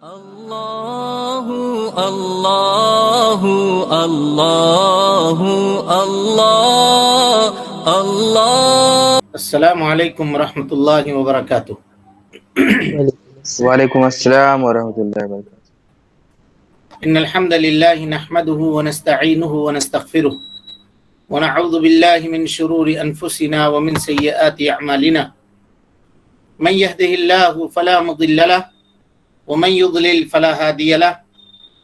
اللہ اللہ اللہ اللہ اللہ۔ السلام علیکم ورحمۃ اللہ وبرکاتہ۔ وعلیکم السلام ورحمۃ اللہ وبرکاتہ۔ ان الحمد للہ نحمده ونستعینه ونستغفره ونعوذ باللہ من شرور انفسنا ومن سیئات اعمالنا، من يهده الله فلا مضل له ومن يضلل فلا هادي له،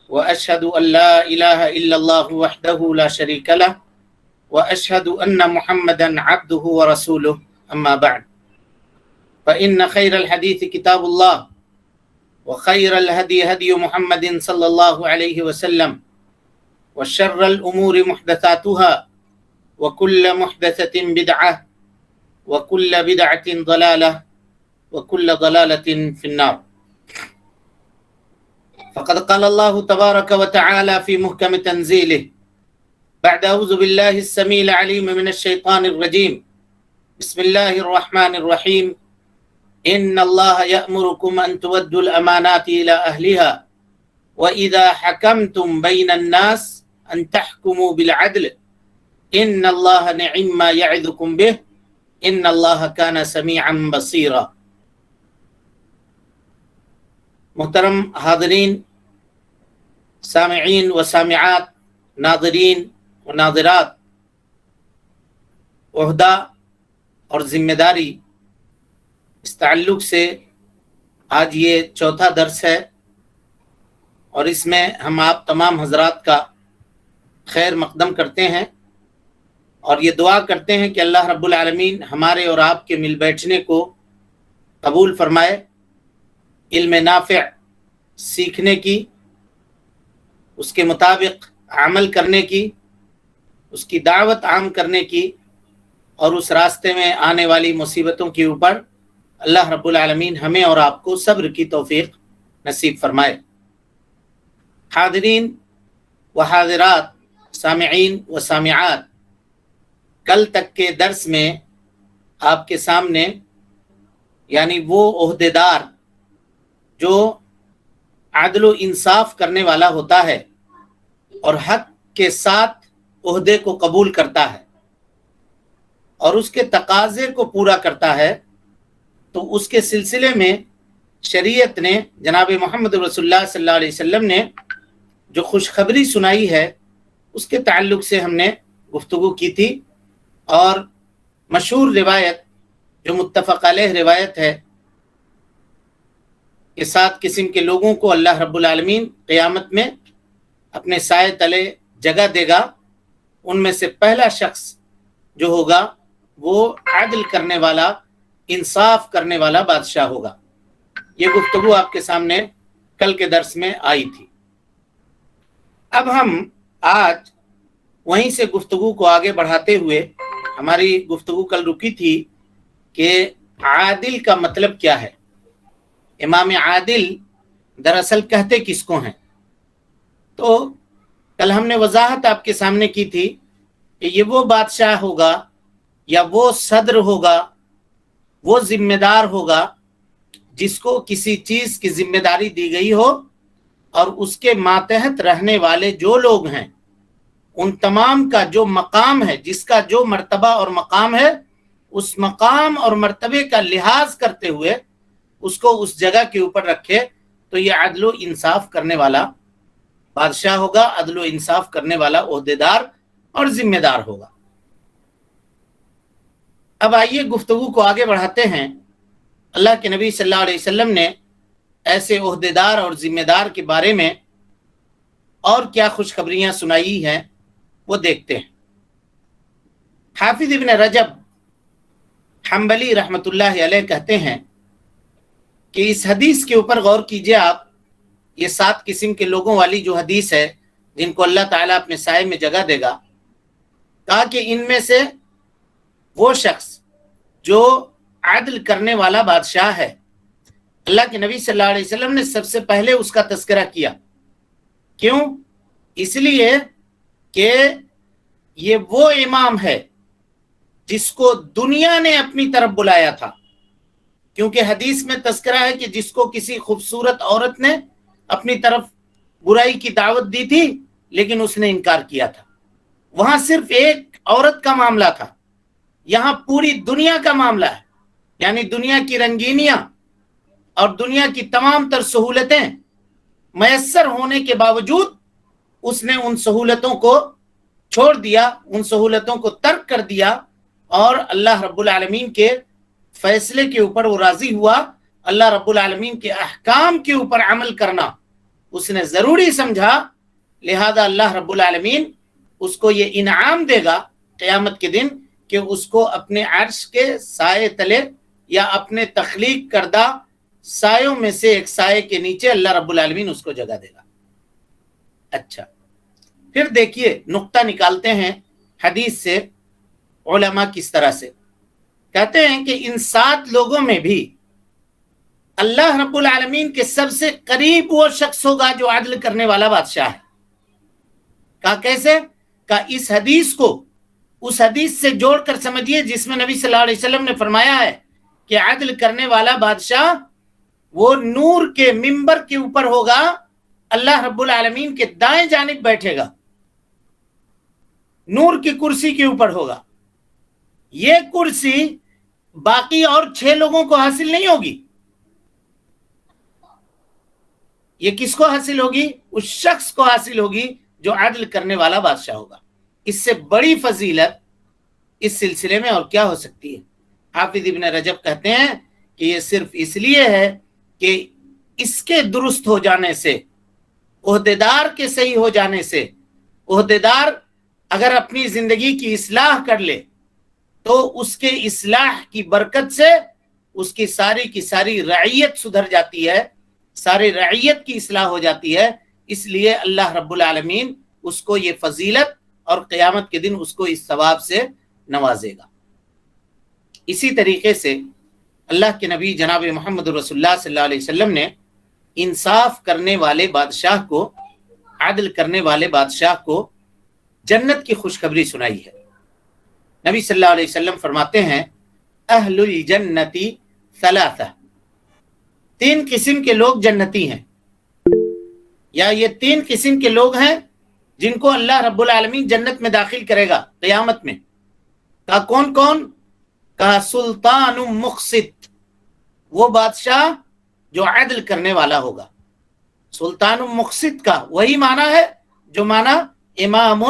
واشهد ان لا اله الا الله وحده لا شريك له، واشهد ان محمدا عبده ورسوله، اما بعد فان خير الحديث كتاب الله، وخير الهدي هدي محمد صلى الله عليه وسلم، وشر الامور محدثاتها، وكل محدثة بدعة، وكل بدعة ضلالة، وكل ضلالة في النار۔ فقد قال الله تبارك وتعالى في محكم تنزيله بعد أعوذ بالله السميع العليم من الشيطان الرجيم، بسم الله الرحمن الرحيم، إن الله يأمركم أن تودوا الأمانات إلى أهلها وإذا حكمتم بين الناس أن تحكموا بالعدل إن الله نعم ما يعظكم به إن الله كان سميعا بصيرا۔ محترم حاضرین، سامعین و سامعات، ناظرین و ناظرات، عہدہ اور ذمہ داری، اس تعلق سے آج یہ چوتھا درس ہے، اور اس میں ہم آپ تمام حضرات کا خیر مقدم کرتے ہیں اور یہ دعا کرتے ہیں کہ اللہ رب العالمین ہمارے اور آپ کے مل بیٹھنے کو قبول فرمائے، علم نافع سیکھنے کی، اس کے مطابق عمل کرنے کی، اس کی دعوت عام کرنے کی، اور اس راستے میں آنے والی مصیبتوں کے اوپر اللہ رب العالمین ہمیں اور آپ کو صبر کی توفیق نصیب فرمائے۔ حاضرین و حاضرات، سامعین و سامعات، کل تک کے درس میں آپ کے سامنے یعنی وہ عہدیدار جو عدل و انصاف کرنے والا ہوتا ہے اور حق کے ساتھ عہدے کو قبول کرتا ہے اور اس کے تقاضے کو پورا کرتا ہے، تو اس کے سلسلے میں شریعت نے، جناب محمد رسول اللہ صلی اللہ علیہ وسلم نے جو خوشخبری سنائی ہے، اس کے تعلق سے ہم نے گفتگو کی تھی، اور مشہور روایت جو متفق علیہ روایت ہے کہ 7 قسم کے لوگوں کو اللہ رب العالمین قیامت میں اپنے سائے تلے جگہ دے گا، ان میں سے پہلا شخص جو ہوگا وہ عدل کرنے والا، انصاف کرنے والا بادشاہ ہوگا۔ یہ گفتگو آپ کے سامنے کل کے درس میں آئی تھی۔ اب ہم آج وہیں سے گفتگو کو آگے بڑھاتے ہوئے، ہماری گفتگو کل رکی تھی کہ عادل کا مطلب کیا ہے، امام عادل دراصل کہتے کس کو ہیں۔ تو کل ہم نے وضاحت آپ کے سامنے کی تھی کہ یہ وہ بادشاہ ہوگا یا وہ صدر ہوگا، وہ ذمہ دار ہوگا جس کو کسی چیز کی ذمہ داری دی گئی ہو، اور اس کے ماتحت رہنے والے جو لوگ ہیں ان تمام کا جو مقام ہے، جس کا جو مرتبہ اور مقام ہے، اس مقام اور مرتبے کا لحاظ کرتے ہوئے اس کو اس جگہ کے اوپر رکھے، تو یہ عدل و انصاف کرنے والا بادشاہ ہوگا، عدل و انصاف کرنے والا عہدیدار اور ذمہ دار ہوگا۔ اب آئیے گفتگو کو آگے بڑھاتے ہیں۔ اللہ کے نبی صلی اللہ علیہ وسلم نے ایسے عہدیدار اور ذمہ دار کے بارے میں اور کیا خوشخبریاں سنائی ہیں وہ دیکھتے ہیں۔ حافظ ابن رجب حنبلی رحمۃ اللہ علیہ کہتے ہیں کہ اس حدیث کے اوپر غور کیجئے آپ، یہ 7 قسم کے لوگوں والی جو حدیث ہے جن کو اللہ تعالیٰ اپنے سائے میں جگہ دے گا، کہا کہ ان میں سے وہ شخص جو عدل کرنے والا بادشاہ ہے، اللہ کے نبی صلی اللہ علیہ وسلم نے سب سے پہلے اس کا تذکرہ کیا۔ کیوں؟ اس لیے کہ یہ وہ امام ہے جس کو دنیا نے اپنی طرف بلایا تھا، کیونکہ حدیث میں تذکرہ ہے کہ جس کو کسی خوبصورت عورت نے اپنی طرف برائی کی دعوت دی تھی لیکن اس نے انکار کیا تھا. وہاں صرف ایک عورت کا معاملہ تھا, یہاں پوری دنیا کا معاملہ ہے. یعنی دنیا کی رنگینیاں اور دنیا کی تمام تر سہولتیں میسر ہونے کے باوجود اس نے ان سہولتوں کو چھوڑ دیا, ان سہولتوں کو ترک کر دیا, اور اللہ رب العالمین کے فیصلے کے اوپر وہ راضی ہوا. اللہ رب العالمین کے احکام کے اوپر عمل کرنا اس نے ضروری سمجھا, لہذا اللہ رب العالمین اس کو یہ انعام دے گا قیامت کے دن کہ اس کو اپنے عرش کے سائے تلے یا اپنے تخلیق کردہ سایوں میں سے ایک سائے کے نیچے اللہ رب العالمین اس کو جگہ دے گا. اچھا, پھر دیکھیے نقطہ نکالتے ہیں حدیث سے علماء کس طرح سے کہتے ہیں کہ ان 7 لوگوں میں بھی اللہ رب العالمین کے سب سے قریب وہ شخص ہوگا جو عدل کرنے والا بادشاہ ہے. کہا کیسے؟ کہا اس حدیث کو اس حدیث سے جوڑ کر سمجھیے جس میں نبی صلی اللہ علیہ وسلم نے فرمایا ہے کہ عدل کرنے والا بادشاہ وہ نور کے منبر کے اوپر ہوگا, اللہ رب العالمین کے دائیں جانب بیٹھے گا, نور کی کرسی کے اوپر ہوگا. یہ کرسی باقی اور 6 لوگوں کو حاصل نہیں ہوگی. یہ کس کو حاصل ہوگی؟ اس شخص کو حاصل ہوگی جو عدل کرنے والا بادشاہ ہوگا. اس سے بڑی فضیلت اس سلسلے میں اور کیا ہو سکتی ہے؟ حافظ ابن رجب کہتے ہیں کہ یہ صرف اس لیے ہے کہ اس کے درست ہو جانے سے, عہدیدار کے صحیح ہو جانے سے, عہدیدار اگر اپنی زندگی کی اصلاح کر لے تو اس کے اصلاح کی برکت سے اس کی ساری رعیت سدھر جاتی ہے, ساری رعیت کی اصلاح ہو جاتی ہے. اس لیے اللہ رب العالمین اس کو یہ فضیلت اور قیامت کے دن اس کو اس ثواب سے نوازے گا. اسی طریقے سے اللہ کے نبی جناب محمد رسول اللہ صلی اللہ علیہ وسلم نے انصاف کرنے والے بادشاہ کو, عدل کرنے والے بادشاہ کو جنت کی خوشخبری سنائی ہے. نبی صلی اللہ علیہ وسلم فرماتے ہیں اہل الجنتی ثلاثہ, 3 قسم کے لوگ جنتی ہیں, یا یہ 3 قسم کے لوگ ہیں جن کو اللہ رب العالمین جنت میں داخل کرے گا قیامت میں. کہا کون کون؟ کہا سلطان مقسط, وہ بادشاہ جو عدل کرنے والا ہوگا. سلطان مقسط کا وہی معنی ہے جو معنی امام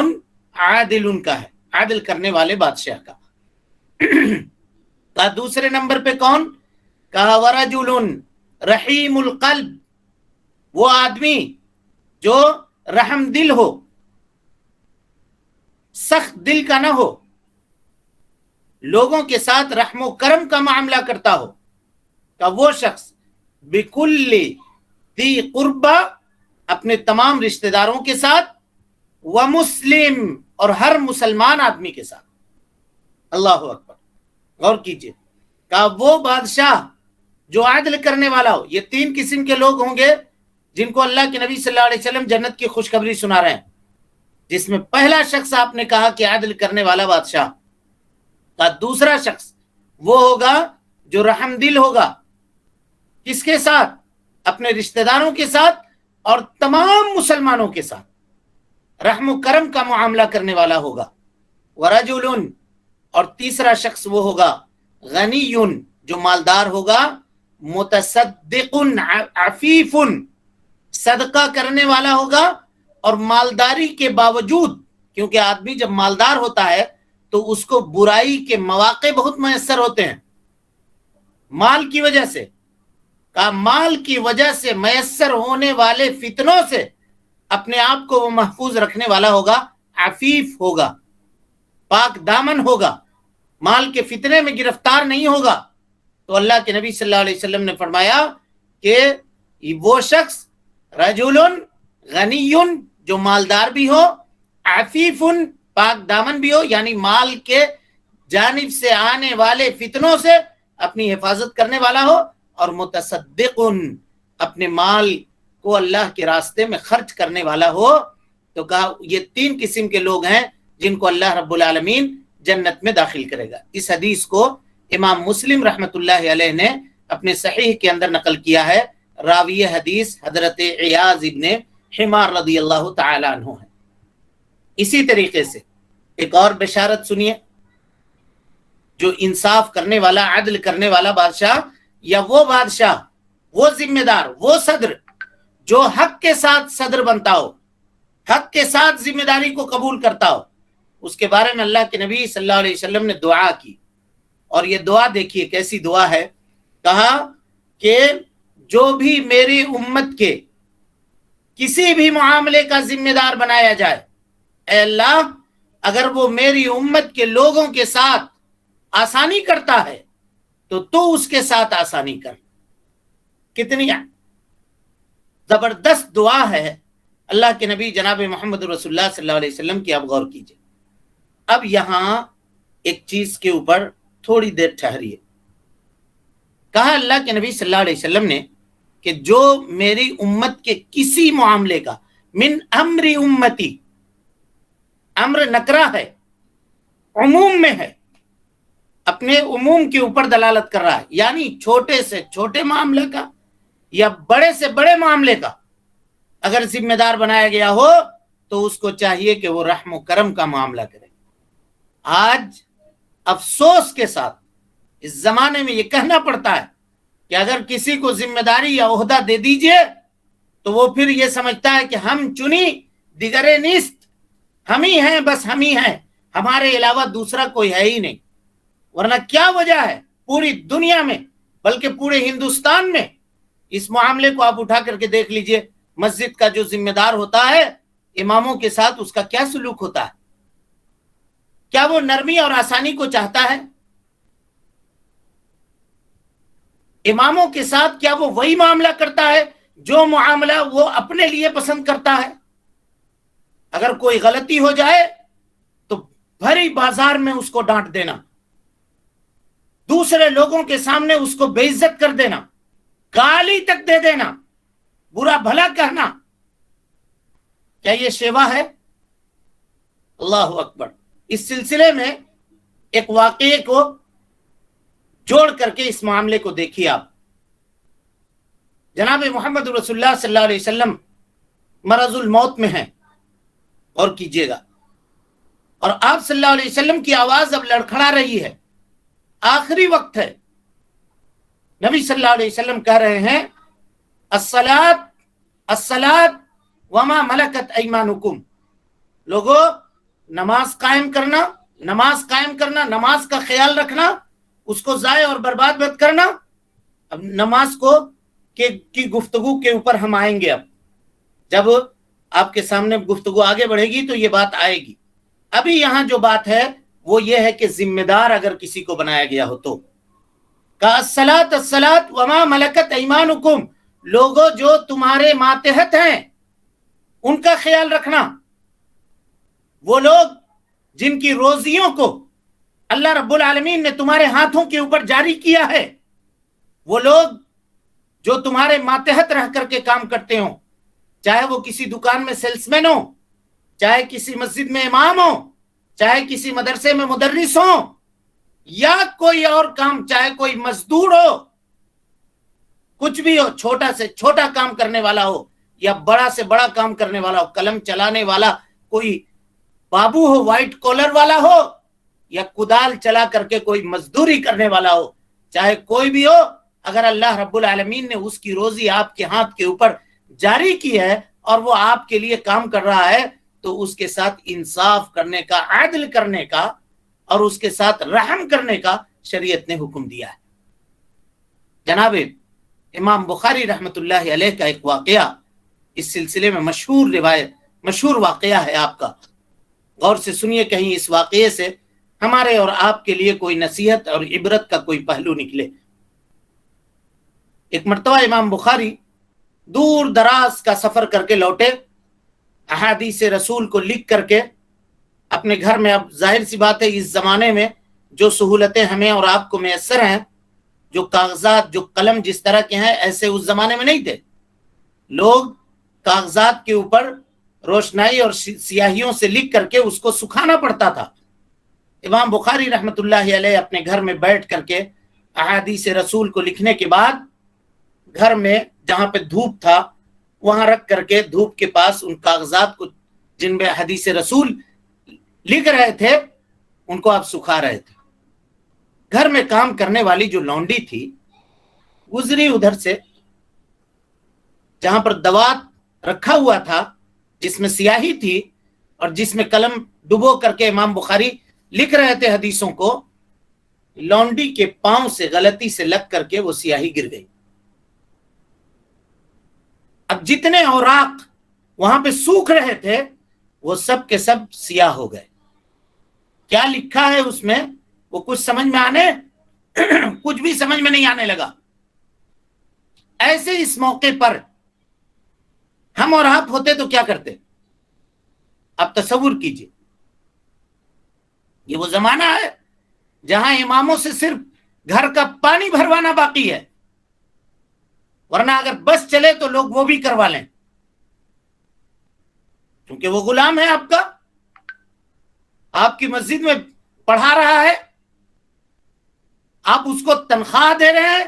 عادل کا ہے, عدل کرنے والے بادشاہ کا. کہا دوسرے نمبر پہ کون؟ کہا ورجل رحیم القلب, وہ آدمی جو رحم دل ہو, سخت دل کا نہ ہو, لوگوں کے ساتھ رحم و کرم کا معاملہ کرتا ہو. کہ وہ شخص بکل ذی قربہ, اپنے تمام رشتہ داروں کے ساتھ, ومسلم, اور ہر مسلمان آدمی کے ساتھ. اللہ اکبر, غور کیجئے. کہ وہ بادشاہ جو عدل کرنے والا ہو. یہ 3 قسم کے لوگ ہوں گے جن کو اللہ کے نبی صلی اللہ علیہ وسلم جنت کی خوشخبری سنا رہے ہیں, جس میں پہلا شخص آپ نے کہا کہ عدل کرنے والا بادشاہ. کا دوسرا شخص وہ ہوگا جو رحم دل ہوگا, کس کے ساتھ؟ اپنے رشتہ داروں کے ساتھ اور تمام مسلمانوں کے ساتھ رحم و کرم کا معاملہ کرنے والا ہوگا. ورجل, اور تیسرا شخص وہ ہوگا غنی, جو مالدار ہوگا, متصدق عفیف, صدقہ کرنے والا ہوگا, اور مالداری کے باوجود, کیونکہ آدمی جب مالدار ہوتا ہے تو اس کو برائی کے مواقع بہت میسر ہوتے ہیں مال کی وجہ سے. کہا مال کی وجہ سے میسر ہونے والے فتنوں سے اپنے آپ کو وہ محفوظ رکھنے والا ہوگا, عفیف ہوگا, پاک دامن ہوگا, مال کے فتنے میں گرفتار نہیں ہوگا. تو اللہ کے نبی صلی اللہ علیہ وسلم نے فرمایا کہ وہ شخص رجل غنی, جو مالدار بھی ہو, عفیف, پاک دامن بھی ہو, یعنی مال کے جانب سے آنے والے فتنوں سے اپنی حفاظت کرنے والا ہو, اور متصدق, اپنے مال کو اللہ کے راستے میں خرچ کرنے والا ہو. تو کہا یہ 3 قسم کے لوگ ہیں جن کو اللہ رب العالمین جنت میں داخل کرے گا. اس حدیث کو امام مسلم رحمۃ اللہ علیہ نے اپنے صحیح کے اندر نقل کیا ہے. راوی حدیث حضرت عیاض ابن حمار رضی اللہ تعالی عنہ ہے۔ اسی طریقے سے ایک اور بشارت سنیے، جو انصاف کرنے والا، عدل کرنے والا بادشاہ، یا وہ بادشاہ، وہ ذمہ دار، وہ صدر جو حق کے ساتھ صدر بنتا ہو، حق کے ساتھ ذمہ داری کو قبول کرتا ہو، اس کے بارے میں اللہ کے نبی صلی اللہ علیہ وسلم نے دعا کی، اور یہ دعا دیکھیے کیسی دعا ہے۔ کہا کہ جو بھی میری امت کے کسی بھی معاملے کا ذمہ دار بنایا جائے، اے اللہ اگر وہ میری امت کے لوگوں کے ساتھ آسانی کرتا ہے تو اس کے ساتھ آسانی کر۔ کتنی زبردست دعا ہے اللہ کے نبی جناب محمد رسول اللہ صلی اللہ علیہ وسلم کی، آپ غور کیجئے۔ اب یہاں ایک چیز کے اوپر تھوڑی دیر ٹھہریے۔ کہا اللہ کے نبی صلی اللہ علیہ وسلم نے کہ جو میری امت کے کسی معاملے کا، من امر امتی، امر نکرہ ہے، عموم میں ہے، اپنے عموم کے اوپر دلالت کر رہا ہے، یعنی چھوٹے سے چھوٹے معاملے کا یا بڑے سے بڑے معاملے کا اگر ذمہ دار بنایا گیا ہو تو اس کو چاہیے کہ وہ رحم و کرم کا معاملہ کرے۔ آج افسوس کے ساتھ اس زمانے میں یہ کہنا پڑتا ہے کہ اگر کسی کو ذمہ داری یا عہدہ دے دیجئے تو وہ پھر یہ سمجھتا ہے کہ ہم چنی دیگرے نیست، ہم ہی ہیں، بس ہم ہی ہیں، ہمارے علاوہ دوسرا کوئی ہے ہی نہیں۔ ورنہ کیا وجہ ہے پوری دنیا میں، بلکہ پورے ہندوستان میں، اس معاملے کو آپ اٹھا کر کے دیکھ لیجئے، مسجد کا جو ذمہ دار ہوتا ہے اماموں کے ساتھ اس کا کیا سلوک ہوتا ہے؟ کیا وہ نرمی اور آسانی کو چاہتا ہے؟ اماموں کے ساتھ کیا وہ وہی معاملہ کرتا ہے جو معاملہ وہ اپنے لیے پسند کرتا ہے؟ اگر کوئی غلطی ہو جائے تو بھری بازار میں اس کو ڈانٹ دینا، دوسرے لوگوں کے سامنے اس کو بے عزت کر دینا، گالی تک دے دینا، برا بھلا کہنا، کیا یہ شیوا ہے؟ اللہ اکبر۔ اس سلسلے میں ایک واقعے کو جوڑ کر کے اس معاملے کو دیکھیے آپ۔ جناب محمد رسول اللہ صلی اللہ علیہ وسلم مرض الموت میں ہیں، اور کیجئے گا، اور آپ صلی اللہ علیہ وسلم کی آواز اب لڑکھڑا رہی ہے، آخری وقت ہے۔ نبی صلی اللہ علیہ وسلم کہہ رہے ہیں الصلاۃ الصلاۃ وما ملکت ایمانکم، لوگو نماز قائم کرنا، نماز قائم کرنا، نماز کا خیال رکھنا، اس کو ضائع اور برباد مت کرنا۔ اب نماز کو کی گفتگو کے اوپر ہم آئیں گے۔ اب جب آپ کے سامنے گفتگو آگے بڑھے گی تو یہ بات آئے گی۔ ابھی یہاں جو بات ہے وہ یہ ہے کہ ذمہ دار اگر کسی کو بنایا گیا ہو تو کہا الصلاۃ الصلاۃ وما ملکت ایمانکم، لوگوں جو تمہارے ماتحت ہیں ان کا خیال رکھنا، وہ لوگ جن کی روزیوں کو اللہ رب العالمین نے تمہارے ہاتھوں کے اوپر جاری کیا ہے، وہ لوگ جو تمہارے ماتحت رہ کر کے کام کرتے ہوں، چاہے وہ کسی دکان میں سیلس مین ہو، چاہے کسی مسجد میں امام ہو، چاہے کسی مدرسے میں مدرس ہو، یا کوئی اور کام، چاہے کوئی مزدور ہو، کچھ بھی ہو، چھوٹا سے چھوٹا کام کرنے والا ہو یا بڑا سے بڑا کام کرنے والا ہو، قلم چلانے والا کوئی بابو ہو، وائٹ کالر والا ہو، یا کدال چلا کر کے کوئی مزدوری کرنے والا ہو، چاہے کوئی بھی ہو، اگر اللہ رب العالمین نے اس کی روزی آپ کے ہاتھ کے اوپر جاری کی ہے اور وہ آپ کے لیے کام کر رہا ہے تو اس کے ساتھ انصاف کرنے کا، عدل کرنے کا اور اس کے ساتھ رحم کرنے کا شریعت نے حکم دیا ہے۔ جناب امام بخاری رحمت اللہ علیہ کا ایک واقعہ اس سلسلے میں مشہور روایت، مشہور واقعہ ہے آپ کا، غور سے سنیے، کہیں اس واقعے سے ہمارے اور آپ کے لیے کوئی نصیحت اور عبرت کا کوئی پہلو نکلے۔ ایک مرتبہ امام بخاری دور دراز کا سفر کر کے لوٹے، احادیث رسول کو لکھ کر کے اپنے گھر میں۔ اب ظاہر سی بات ہے اس زمانے میں جو سہولتیں ہمیں اور آپ کو میسر ہیں، جو کاغذات، جو قلم جس طرح کے ہیں، ایسے اس زمانے میں نہیں تھے۔ لوگ کاغذات کے اوپر روشنائی اور سیاہیوں سے لکھ کر کے اس کو سکھانا پڑتا تھا۔ امام بخاری رحمت اللہ علیہ اپنے گھر میں بیٹھ کر کے احادیث رسول کو لکھنے کے بعد گھر میں جہاں پہ دھوپ تھا وہاں رکھ کر کے دھوپ کے پاس ان کاغذات کو جن میں حدیث رسول لکھ رہے تھے ان کو آپ سکھا رہے تھے. گھر میں کام کرنے والی جو لونڈی تھی گزری ادھر سے، جہاں پر دوات رکھا ہوا تھا جس میں سیاہی تھی اور جس میں قلم ڈبو کر کے امام بخاری لکھ رہے تھے حدیثوں کو، لونڈی کے پاؤں سے غلطی سے لگ کر کے وہ سیاہی گر گئی. اب جتنے اوراق وہاں پہ سوکھ رہے تھے وہ سب کے سب سیاہ ہو گئے. کیا لکھا ہے اس میں وہ کچھ سمجھ میں آنے کچھ بھی سمجھ میں نہیں آنے لگا. ایسے اس موقع پر ہم اور آپ ہوتے تو کیا کرتے؟ آپ تصور کیجئے، یہ وہ زمانہ ہے جہاں اماموں سے صرف گھر کا پانی بھروانا باقی ہے، ورنہ اگر بس چلے تو لوگ وہ بھی کروا لیں، کیونکہ وہ غلام ہے آپ کا، آپ کی مسجد میں پڑھا رہا ہے، آپ اس کو تنخواہ دے رہے ہیں،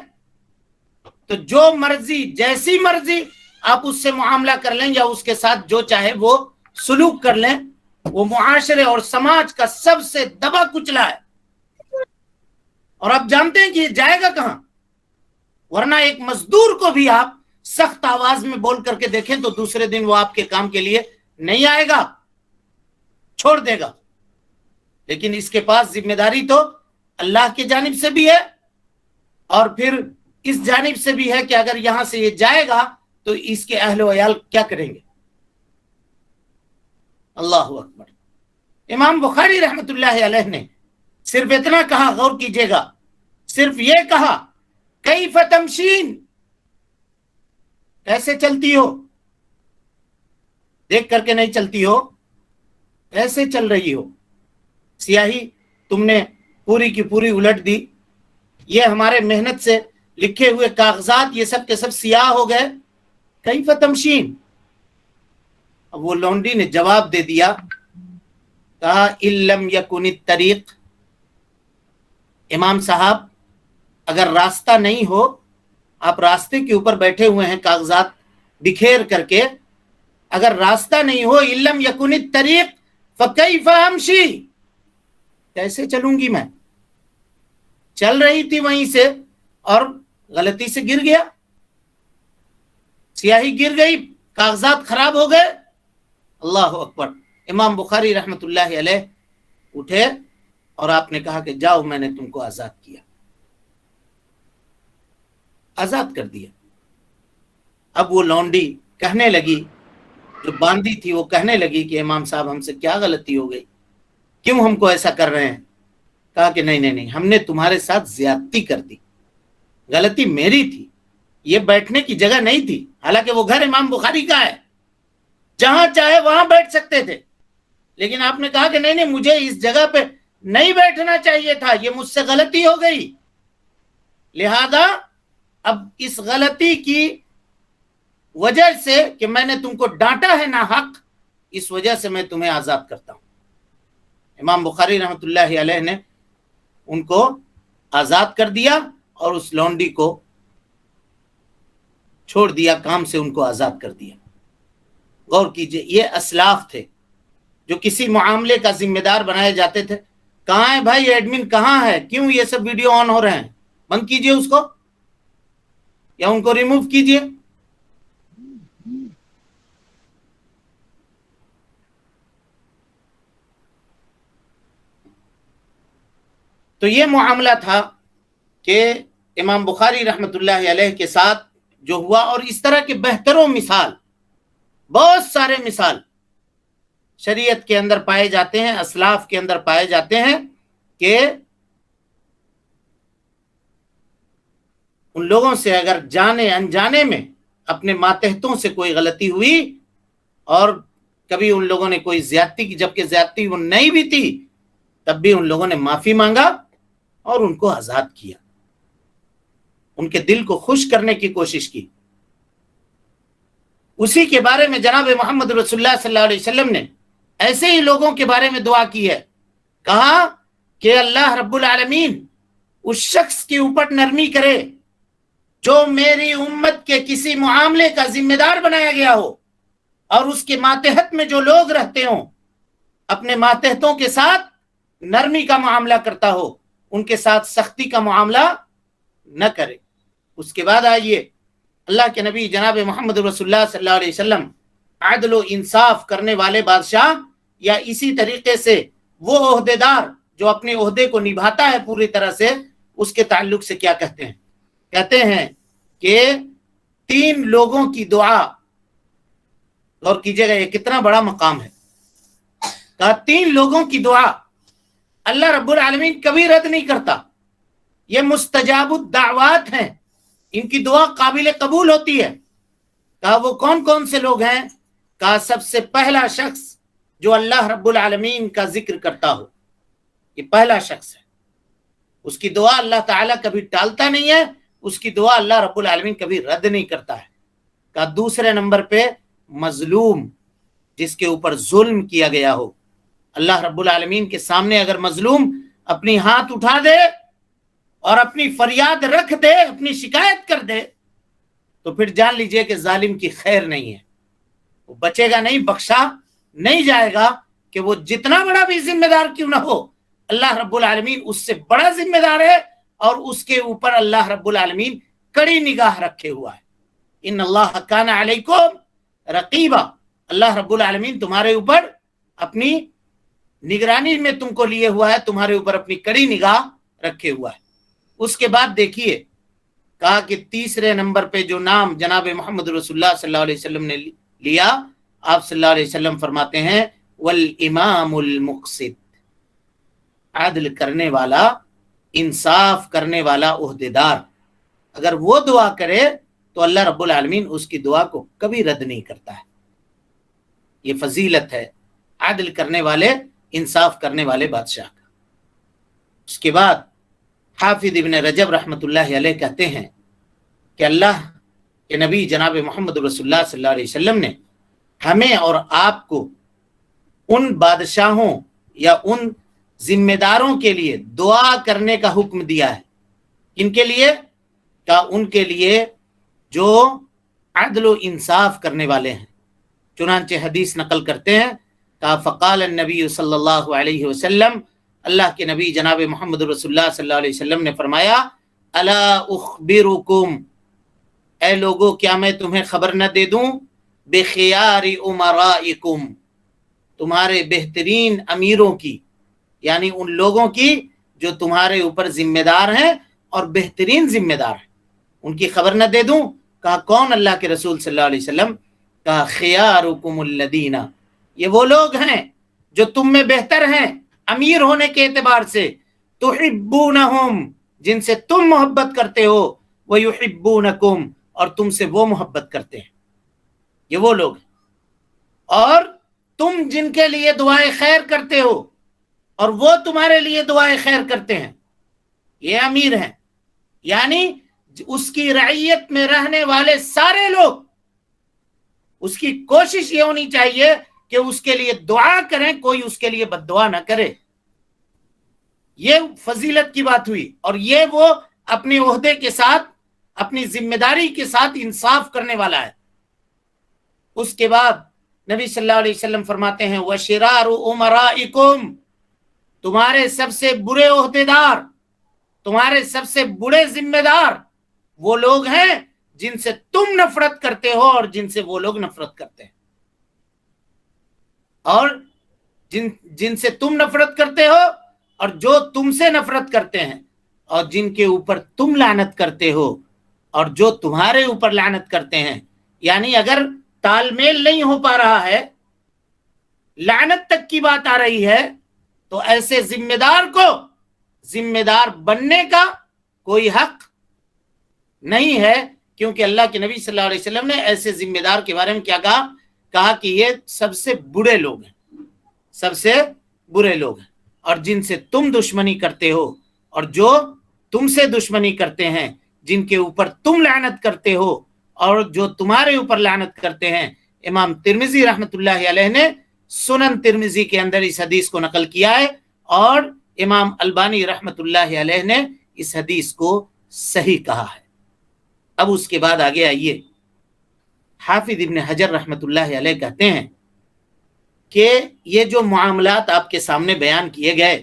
تو جو مرضی جیسی مرضی آپ اس سے معاملہ کر لیں یا اس کے ساتھ جو چاہے وہ سلوک کر لیں، وہ معاشرے اور سماج کا سب سے دبا کچلا ہے. اور آپ جانتے ہیں کہ یہ جائے گا کہاں؟ ورنہ ایک مزدور کو بھی آپ سخت آواز میں بول کر کے دیکھیں تو دوسرے دن وہ آپ کے کام کے لیے نہیں آئے گا، چھوڑ دے گا. لیکن اس کے پاس ذمہ داری تو اللہ کی جانب سے بھی ہے اور پھر اس جانب سے بھی ہے کہ اگر یہاں سے یہ جائے گا تو اس کے اہل و عیال کیا کریں گے؟ اللہ اکبر. امام بخاری رحمت اللہ علیہ نے صرف اتنا کہا، غور کیجئے گا، صرف یہ کہا کیف تمشین، کیسے چلتی ہو؟ دیکھ کر کے نہیں چلتی ہو، کیسے چل رہی ہو؟ سیاہی تم نے پوری کی پوری الٹ دی، یہ ہمارے محنت سے لکھے ہوئے کاغذات یہ سب کے سب سیاہ ہو گئے، کیف تمشین. اب وہ لونڈی نے جواب دے دیا، کہا ان لم یکن الطریق، امام صاحب اگر راستہ نہیں ہو، آپ راستے کے اوپر بیٹھے ہوئے ہیں کاغذات بکھیر کر کے، اگر راستہ نہیں ہو، ان لم یکن الطریق فکیف امشی، کیسے چلوں گی میں؟ چل رہی تھی وہیں سے اور غلطی سے گر گیا، سیاہی گر گئی، کاغذات خراب ہو گئے. اللہ اکبر. امام بخاری رحمت اللہ علیہ اٹھے اور آپ نے کہا کہ جاؤ، میں نے تم کو آزاد کیا، آزاد کر دیا. اب وہ لونڈی کہنے لگی، جو باندھی تھی وہ کہنے لگی کہ امام صاحب ہم سے کیا غلطی ہو گئی، کیوں ہم کو ایسا کر رہے ہیں؟ کہا کہ نہیں، ہم نے تمہارے ساتھ زیادتی کر دی، غلطی میری تھی، یہ بیٹھنے کی جگہ نہیں تھی، حالانکہ وہ گھر امام بخاری کا ہے، جہاں چاہے وہاں بیٹھ سکتے تھے، لیکن آپ نے کہا کہ نہیں، مجھے اس جگہ پہ نہیں بیٹھنا چاہیے تھا، یہ مجھ سے غلطی ہو گئی، لہذا اب اس غلطی کی وجہ سے کہ میں نے تم کو ڈانٹا ہے ناحق، اس وجہ سے میں تمہیں آزاد کرتا ہوں. امام بخاری رحمت اللہ علیہ نے ان کو آزاد کر دیا اور اس لونڈی کو چھوڑ دیا، کام سے ان کو آزاد کر دیا. غور کیجئے، یہ اسلاف تھے جو کسی معاملے کا ذمہ دار بنائے جاتے تھے. کہاں ہے بھائی ایڈمن، کہاں ہے؟ کیوں یہ سب ویڈیو آن ہو رہے ہیں؟ بند کیجئے اس کو یا ان کو ریموو کیجئے. تو یہ معاملہ تھا کہ امام بخاری رحمت اللہ علیہ کے ساتھ جو ہوا، اور اس طرح کے بہتروں مثال، بہت سارے مثال شریعت کے اندر پائے جاتے ہیں، اسلاف کے اندر پائے جاتے ہیں کہ ان لوگوں سے اگر جانے انجانے میں اپنے ماتحتوں سے کوئی غلطی ہوئی اور کبھی ان لوگوں نے کوئی زیادتی کی، جبکہ زیادتی وہ نہیں بھی تھی، تب بھی ان لوگوں نے معافی مانگا اور ان کو آزاد کیا، ان کے دل کو خوش کرنے کی کوشش کی. اسی کے بارے میں جناب محمد رسول اللہ صلی اللہ علیہ وسلم نے ایسے ہی لوگوں کے بارے میں دعا کی ہے، کہا کہ اللہ رب العالمین اس شخص کے اوپر نرمی کرے جو میری امت کے کسی معاملے کا ذمہ دار بنایا گیا ہو اور اس کے ماتحت میں جو لوگ رہتے ہوں اپنے ماتحتوں کے ساتھ نرمی کا معاملہ کرتا ہو، ان کے ساتھ سختی کا معاملہ نہ کرے۔ اس کے بعد آئیے اللہ کے نبی جناب محمد رسول اللہ صلی اللہ علیہ وسلم عدل و انصاف کرنے والے بادشاہ یا اسی طریقے سے وہ عہدے دار جو اپنے عہدے کو نبھاتا ہے پوری طرح سے، اس کے تعلق سے کیا کہتے ہیں؟ کہتے ہیں کہ 3 لوگوں کی دعا، غور کیجئے گا یہ کتنا بڑا مقام ہے، کہا 3 لوگوں کی دعا اللہ رب العالمین کبھی رد نہیں کرتا، یہ مستجاب الدعوات ہیں، ان کی دعا قابل قبول ہوتی ہے۔ کہا وہ کون کون سے لوگ ہیں؟ کہا سب سے پہلا شخص جو اللہ رب العالمین کا ذکر کرتا ہو، یہ پہلا شخص ہے، اس کی دعا اللہ تعالیٰ کبھی ٹالتا نہیں ہے، اس کی دعا اللہ رب العالمین کبھی رد نہیں کرتا ہے۔ کہا دوسرے نمبر پہ مظلوم، جس کے اوپر ظلم کیا گیا ہو، اللہ رب العالمین کے سامنے اگر مظلوم اپنی ہاتھ اٹھا دے اور اپنی فریاد رکھ دے، اپنی شکایت کر دے، تو پھر جان لیجئے کہ ظالم کی خیر نہیں ہے، وہ بچے گا نہیں، بخشا نہیں جائے گا، کہ وہ جتنا بڑا بھی ذمہ دار کیوں نہ ہو، اللہ رب العالمین اس سے بڑا ذمہ دار ہے اور اس کے اوپر اللہ رب العالمین کڑی نگاہ رکھے ہوا ہے۔ ان اللہ کان علیکم رقیبا، اللہ رب العالمین تمہارے اوپر اپنی نگرانی میں تم کو لیے ہوا ہے، تمہارے اوپر اپنی کڑی نگاہ رکھے ہوا ہے۔ اس کے بعد دیکھیے کہا کہ تیسرے نمبر پہ جو نام جناب محمد رسول اللہ صلی اللہ علیہ وسلم نے لیا، آپ صلی اللہ علیہ وسلم فرماتے ہیں والامام المقسط، عدل کرنے والا، انصاف کرنے والا عہدے دار، اگر وہ دعا کرے تو اللہ رب العالمین اس کی دعا کو کبھی رد نہیں کرتا ہے۔ یہ فضیلت ہے عدل کرنے والے، انصاف کرنے والے بادشاہ کا۔ اس کے بعد حافظ ابن رجب رحمۃ اللہ علیہ کہتے ہیں کہ اللہ کے نبی جناب محمد رسول اللہ صلی اللہ علیہ وسلم نے ہمیں اور آپ کو ان بادشاہوں یا ان ذمہ داروں کے لیے دعا کرنے کا حکم دیا ہے۔ ان کے لیے؟ کہ ان کے لیے جو عدل و انصاف کرنے والے ہیں۔ چنانچہ حدیث نقل کرتے ہیں کہ فقال النبی صلی اللہ علیہ وسلم، اللہ کے نبی جناب محمد رسول اللہ صلی اللہ علیہ وسلم نے فرمایا الا اخبرکم، اے لوگو کیا میں تمہیں خبر نہ دے دوں بخیار امرائکم، تمہارے بہترین امیروں کی، یعنی ان لوگوں کی جو تمہارے اوپر ذمہ دار ہیں اور بہترین ذمہ دار ہیں، ان کی خبر نہ دے دوں؟ کہا کون؟ اللہ کے رسول صلی اللہ علیہ وسلم۔ کہا خیارکم الذین، یہ وہ لوگ ہیں جو تم میں بہتر ہیں امیر ہونے کے اعتبار سے، تحبونہم، جن سے تم محبت کرتے ہو، ویحبونکم، اور تم سے وہ محبت کرتے ہیں، یہ وہ لوگ ہیں۔ اور تم جن کے لیے دعائے خیر کرتے ہو اور وہ تمہارے لیے دعائے خیر کرتے ہیں، یہ امیر ہیں، یعنی اس کی رعیت میں رہنے والے سارے لوگ، اس کی کوشش یہ ہونی چاہیے کہ اس کے لیے دعا کریں، کوئی اس کے لیے بد دعا نہ کرے۔ یہ فضیلت کی بات ہوئی، اور یہ وہ اپنے عہدے کے ساتھ، اپنی ذمہ داری کے ساتھ انصاف کرنے والا ہے۔ اس کے بعد نبی صلی اللہ علیہ وسلم فرماتے ہیں وَشِرَارُ أُمَرَائِكُمْ، تمہارے سب سے برے عہدے دار، تمہارے سب سے بڑے ذمہ دار وہ لوگ ہیں جن سے تم نفرت کرتے ہو اور جن سے وہ لوگ نفرت کرتے ہیں، اور جن سے تم نفرت کرتے ہو اور جو تم سے نفرت کرتے ہیں، اور جن کے اوپر تم لعنت کرتے ہو اور جو تمہارے اوپر لعنت کرتے ہیں۔ یعنی اگر تال میل نہیں ہو پا رہا ہے، لعنت تک کی بات آ رہی ہے، تو ایسے ذمہ دار کو ذمہ دار بننے کا کوئی حق نہیں ہے، کیونکہ اللہ کے نبی صلی اللہ علیہ وسلم نے ایسے ذمہ دار کے بارے میں کیا کہا؟ کہا کہ یہ سب سے برے لوگ ہیں، سب سے برے لوگ ہیں، اور جن سے تم دشمنی کرتے ہو اور جو تم سے دشمنی کرتے ہیں، جن کے اوپر تم لعنت کرتے ہو اور جو تمہارے اوپر لعنت کرتے ہیں۔ امام ترمذی رحمۃ اللہ علیہ نے سنن ترمذی کے اندر اس حدیث کو نقل کیا ہے، اور امام البانی رحمۃ اللہ علیہ نے اس حدیث کو صحیح کہا ہے۔ اب اس کے بعد آگے آئیے، حافظ ابن حجر رحمۃ اللہ علیہ کہتے ہیں کہ یہ جو معاملات آپ کے سامنے بیان کیے گئے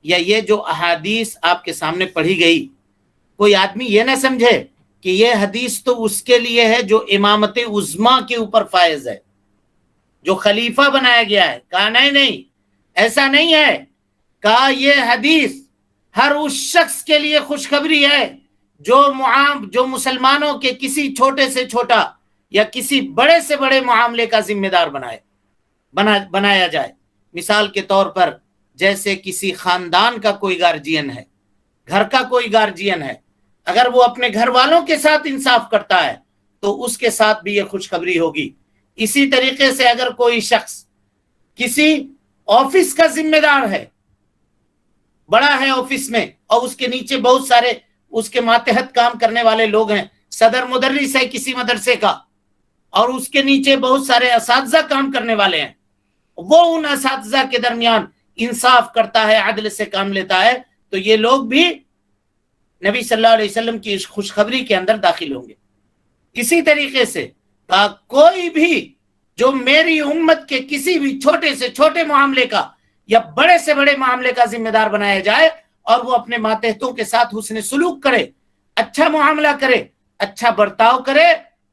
یا یہ جو احادیث آپ کے سامنے پڑھی گئی، کوئی آدمی یہ نہ سمجھے کہ یہ حدیث تو اس کے لیے ہے جو امامت عظمیٰ کے اوپر فائز ہے، جو خلیفہ بنایا گیا ہے۔ کہا نہیں، ایسا نہیں ہے، کہا یہ حدیث ہر اس شخص کے لیے خوشخبری ہے جو مسلمانوں کے کسی چھوٹے سے چھوٹا یا کسی بڑے سے بڑے معاملے کا ذمہ دار بنایا جائے۔ مثال کے طور پر جیسے کسی خاندان کا کوئی گارجین ہے، گھر کا کوئی گارجین ہے، اگر وہ اپنے گھر والوں کے ساتھ انصاف کرتا ہے تو اس کے ساتھ بھی یہ خوشخبری ہوگی۔ اسی طریقے سے اگر کوئی شخص کسی آفس کا ذمہ دار ہے، بڑا ہے آفس میں، اور اس کے نیچے بہت سارے اس کے ماتحت کام کرنے والے لوگ ہیں، صدر مدرس ہے کسی مدرسے کا، اور اس کے نیچے بہت سارے اساتذہ کام کرنے والے ہیں، وہ ان اساتذہ کے درمیان انصاف کرتا ہے، عدل سے کام لیتا ہے، تو یہ لوگ بھی نبی صلی اللہ علیہ وسلم کی اس خوشخبری کے اندر داخل ہوں گے۔ اسی طریقے سے کوئی بھی جو میری امت کے کسی بھی چھوٹے سے چھوٹے معاملے کا یا بڑے سے بڑے معاملے کا ذمہ دار بنایا جائے اور وہ اپنے ماتحتوں کے ساتھ حسن سلوک کرے، اچھا معاملہ کرے، اچھا برتاؤ کرے،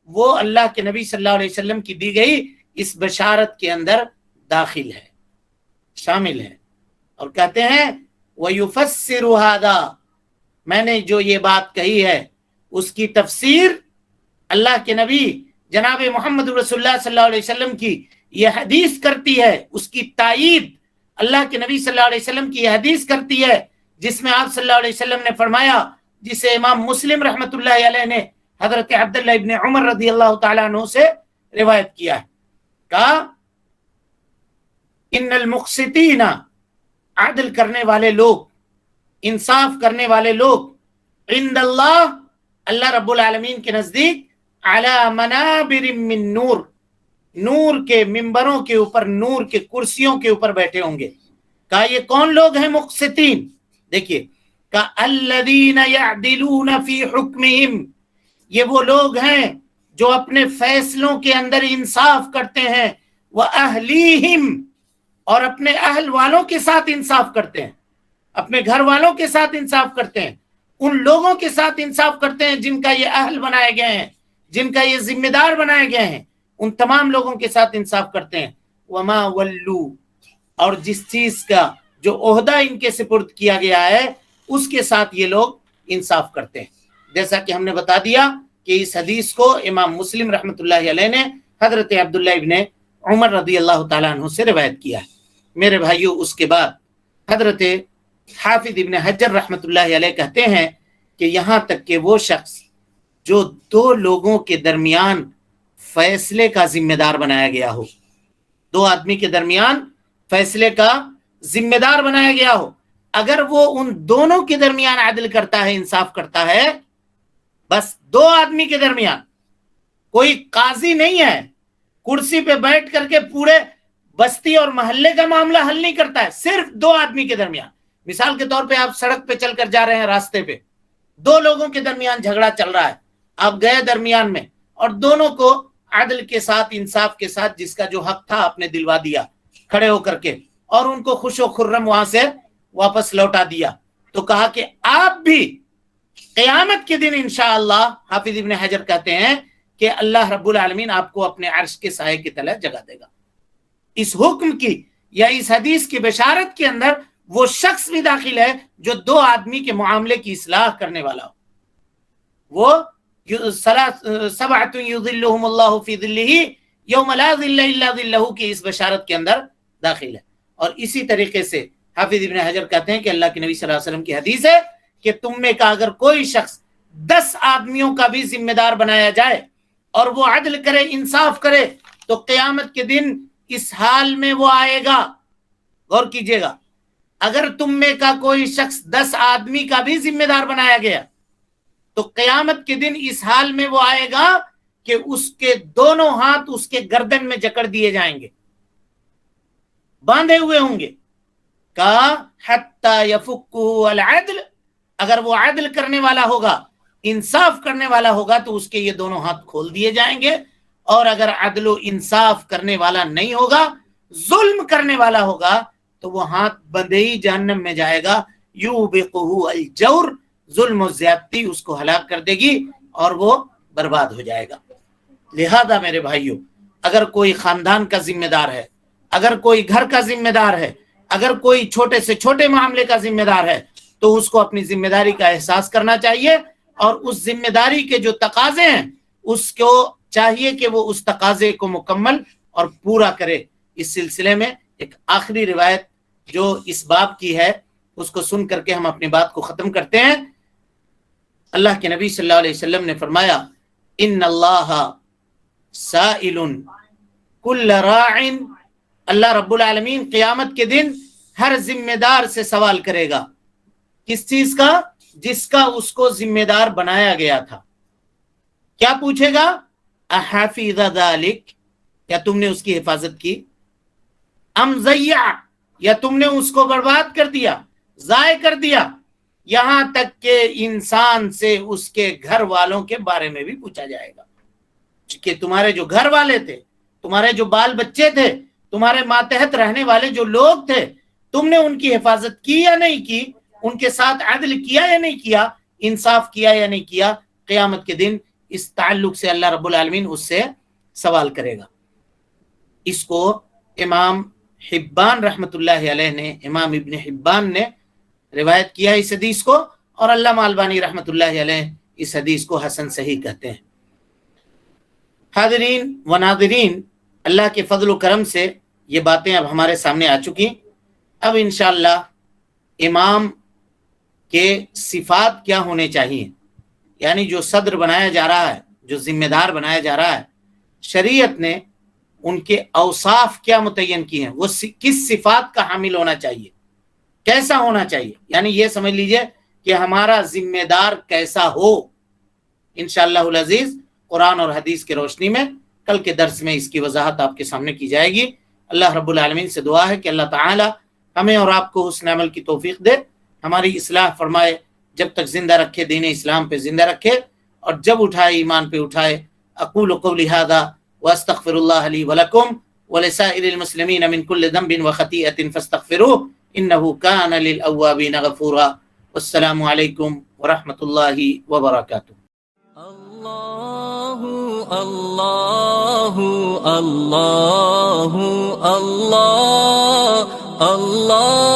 وہ اللہ کے نبی صلی اللہ علیہ وسلم کی دی گئی اس بشارت کے اندر داخل ہے، شامل ہے۔ اور کہتے ہیں وَيُفَسِّرُ هَذَا، میں نے جو یہ بات کہی ہے اس کی تفسیر اللہ کے نبی جناب محمد رسول اللہ صلی اللہ علیہ وسلم کی یہ حدیث کرتی ہے، اس کی تائید اللہ کے نبی صلی اللہ علیہ وسلم کی یہ حدیث کرتی ہے، جس میں آپ صلی اللہ علیہ وسلم نے فرمایا، جسے امام مسلم رحمۃ اللہ علیہ نے حضرت عبداللہ ابن عمر رضی اللہ تعالیٰ عنہ سے روایت کیا ہے، کہا ان المقسطین، عدل کرنے والے لوگ، انصاف کرنے والے لوگ، عند اللہ، اللہ رب العالمین کے نزدیک، علی منابر من نور، نور کے ممبروں کے اوپر، نور کے کرسیوں کے اوپر بیٹھے ہوں گے۔ کہا یہ کون لوگ ہیں مقسطین؟ دیکھیے، کہا الذین یعدلون فی حکمہم، یہ وہ لوگ ہیں جو اپنے فیصلوں کے اندر انصاف کرتے ہیں، وَأَهْلِيهِمْ، اور اپنے اہل والوں کے ساتھ انصاف کرتے ہیں، اپنے گھر والوں کے ساتھ انصاف کرتے ہیں، ان لوگوں کے ساتھ انصاف کرتے ہیں جن کا یہ اہل بنائے گئے ہیں، جن کا یہ ذمہ دار بنائے گئے ہیں، ان تمام لوگوں کے ساتھ انصاف کرتے ہیں۔ وما ولو، اور جس چیز کا جو عہدہ ان کے سپرد کیا گیا ہے اس کے ساتھ یہ لوگ انصاف کرتے ہیں۔ جیسا کہ ہم نے بتا دیا کہ اس حدیث کو امام مسلم رحمۃ اللہ علیہ نے حضرت عبداللہ ابن عمر رضی اللہ تعالیٰ عنہ سے روایت کیا ہے۔ میرے بھائیو، اس کے بعد حضرت حافظ ابن حجر رحمۃ اللہ علیہ کہتے ہیں کہ یہاں تک کہ وہ شخص جو دو لوگوں کے درمیان فیصلے کا ذمہ دار بنایا گیا ہو، دو آدمی کے درمیان فیصلے کا ذمہ دار بنایا گیا ہو، اگر وہ ان دونوں کے درمیان عدل کرتا ہے، انصاف کرتا ہے، بس دو آدمی کے درمیان، کوئی قاضی نہیں ہے، کرسی پہ بیٹھ کر کے پورے بستی اور محلے کا معاملہ حل نہیں کرتا ہے، صرف دو آدمی کے درمیان۔ مثال کے طور پہ آپ سڑک پہ چل کر جا رہے ہیں، راستے پہ دو لوگوں کے درمیان جھگڑا چل رہا ہے، آپ گئے درمیان میں اور دونوں کو عدل کے ساتھ، انصاف کے ساتھ، جس کا جو حق تھا آپ نے دلوا دیا کھڑے ہو کر کے، اور ان کو خوش و خرم وہاں سے واپس لوٹا دیا۔ تو کہا کہ آپ بھی قیامت کے دن انشاءاللہ، حافظ ابن حجر کہتے ہیں کہ اللہ رب العالمین آپ کو اپنے عرش کے سائے کی تلے جگہ دے گا۔ اس حکم کی یا اس حدیث کی بشارت کے اندر وہ شخص بھی داخل ہے جو دو آدمی کے معاملے کی اصلاح کرنے والا ہو۔ وہ سبعۃ یظلھم اللہ فی ظلہ یوم لا ظل الا ظلہ کی اس بشارت کے اندر داخل ہے۔ اور اسی طریقے سے حافظ ابن حجر کہتے ہیں کہ اللہ کے نبی صلی اللہ علیہ وسلم کی حدیث ہے کہ تم میں کا اگر کوئی شخص 10 آدمیوں کا بھی ذمہ دار بنایا جائے اور وہ عدل کرے، انصاف کرے، تو قیامت کے دن اس حال میں وہ آئے گا۔ غور کیجئے گا، اگر تم میں کا کوئی شخص 10 آدمی کا بھی ذمہ دار بنایا گیا تو قیامت کے دن اس حال میں وہ آئے گا کہ اس کے دونوں ہاتھ اس کے گردن میں جکڑ دیے جائیں گے، باندھے ہوئے ہوں گے۔ کہا حتی یفکہ العدل، اگر وہ عدل کرنے والا ہوگا انصاف کرنے والا ہوگا تو اس کے یہ دونوں ہاتھ کھول دیے جائیں گے، اور اگر عدل و انصاف کرنے والا نہیں ہوگا، ظلم کرنے والا ہوگا، تو وہ ہاتھ بندے ہی جہنم میں جائے گا۔ یوبقہ الجور، ظلم و زیادتی اس کو ہلاک کر دے گی اور وہ برباد ہو جائے گا۔ لہذا میرے بھائیوں، اگر کوئی خاندان کا ذمہ دار ہے، اگر کوئی گھر کا ذمہ دار ہے، اگر کوئی چھوٹے سے چھوٹے معاملے کا ذمہ دار ہے، تو اس کو اپنی ذمہ داری کا احساس کرنا چاہیے، اور اس ذمہ داری کے جو تقاضے ہیں اس کو چاہیے کہ وہ اس تقاضے کو مکمل اور پورا کرے۔ اس سلسلے میں ایک آخری روایت جو اس باب کی ہے اس کو سن کر کے ہم اپنی بات کو ختم کرتے ہیں۔ اللہ کے نبی صلی اللہ علیہ وسلم نے فرمایا، ان اللہ سائل کل راع، اللہ رب العالمین قیامت کے دن ہر ذمہ دار سے سوال کرے گا۔ کس چیز کا؟ جس کا اس کو ذمہ دار بنایا گیا تھا۔ کیا پوچھے گا؟ احفظ ذلک، کیا تم نے اس کی حفاظت کی؟ ام ضیع، یا تم نے اس کو برباد کر دیا، ضائع کر دیا؟ یہاں تک کہ انسان سے اس کے گھر والوں کے بارے میں بھی پوچھا جائے گا کہ تمہارے جو گھر والے تھے، تمہارے جو بال بچے تھے، تمہارے ماتحت رہنے والے جو لوگ تھے، تم نے ان کی حفاظت کی یا نہیں کی؟ ان کے ساتھ عدل کیا یا نہیں کیا؟ انصاف کیا یا نہیں کیا؟ قیامت کے دن اس تعلق سے اللہ رب العالمین اس سے سوال کرے گا۔ اس کو امام حبان رحمت اللہ علیہ نے، امام ابن حبان نے روایت کیا اس حدیث کو، اور علامہ البانی رحمت اللہ علیہ اس حدیث کو حسن صحیح کہتے ہیں۔ حاضرین و ناظرین، اللہ کے فضل و کرم سے یہ باتیں اب ہمارے سامنے آ چکی۔ اب انشاءاللہ امام کے صفات کیا ہونے چاہیے، یعنی جو صدر بنایا جا رہا ہے، جو ذمہ دار بنایا جا رہا ہے، شریعت نے ان کے اوصاف کیا متعین کی ہیں، وہ کس صفات کا حامل ہونا چاہیے، کیسا ہونا چاہیے، یعنی یہ سمجھ لیجئے کہ ہمارا ذمہ دار کیسا ہو۔ انشاءاللہ العزیز قرآن اور حدیث کی روشنی میں کل کے درس میں اس کی وضاحت آپ کے سامنے کی جائے گی۔ اللہ رب العالمین سے دعا ہے کہ اللہ تعالی ہمیں اور آپ کو حسن عمل کی توفیق دے، ہماری اصلاح فرمائے، جب تک زندہ رکھے دین اسلام پہ زندہ رکھے، اور جب اٹھائے ایمان پہ اٹھائے۔ اقول قولی ھذا واستغفر اللہ لی ولکم ولسائر المسلمین من کل ذنب وخطیئۃ فاستغفروہ انہ کان للأوابین غفورا۔ والسلام علیکم ورحمۃ اللہ وبرکاتہ۔ اللہ اللہ اللہ اللہ اللہ